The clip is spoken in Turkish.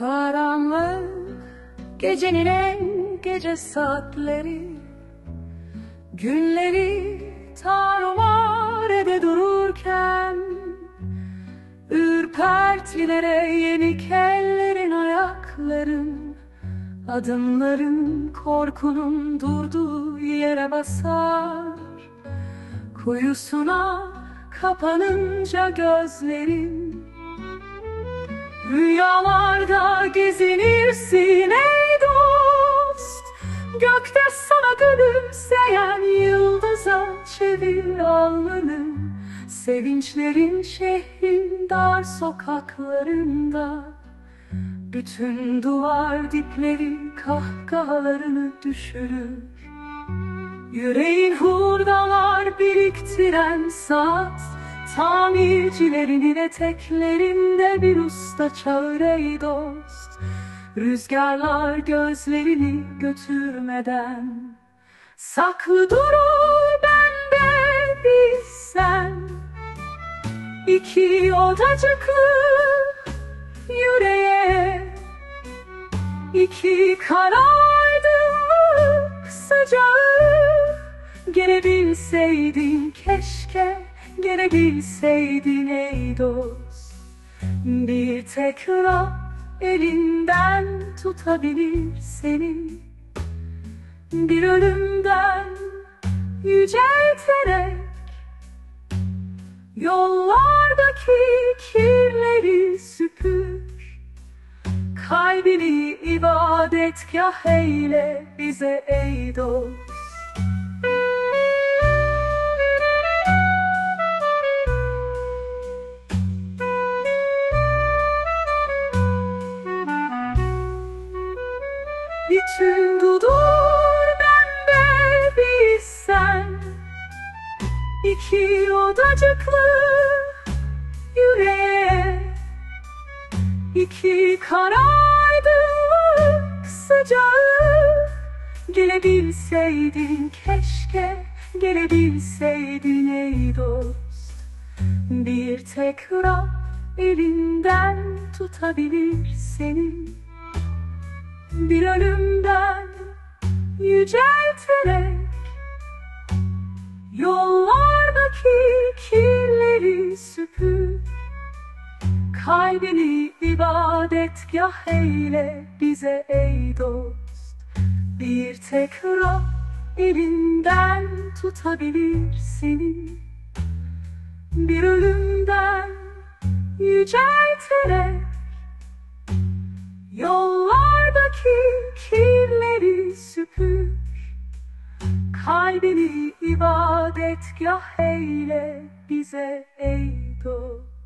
Karanlık gecenin en gece saatleri, günleri tarumar ede dururken, ürpertilere yenik ellerin, ayakların, adımların korkunun durduğu yere basar. Kuyusuna kapanınca gözlerin, rüyalarda gezinirsin ey dost. Gökte sana gülümseyen yıldıza çevir alnını. Sevinçlerin şehrin dar sokaklarında, bütün duvar dipleri kahkahalarını düşürür. Yüreğin hurdalar biriktiren saat, tamircilerinin eteklerinde bir usta çağır ey dost. Rüzgarlar gözlerini götürmeden saklı durur bende bir sen. İki odacıklı yüreğe, iki karardık sıcağı. Gelebilseydin keşke, gelebilseydin ey dost. Bir tek Rab elinden tutabilir seni, bir ölümden yücelterek. Yollardaki kirleri süpür, kalbini ibadetgah eyle bize ey dost. Bütün dudur bende bir sen, iki odacıklı yüreğe, iki karardık sıcağı. Gelebilseydin keşke, gelebilseydin ey dost. Bir tek Rab elinden tutabilir seni, bir ölümden yücelterek. Yollardaki kirleri süpür, kalbini ibadetgah eyle bize ey dost. Bir tek Rab elinden tutabilir seni, bir ölümden yücelterek. Yollardaki kirleri süpür, kalbini ibadetgah eyle bize ey dost.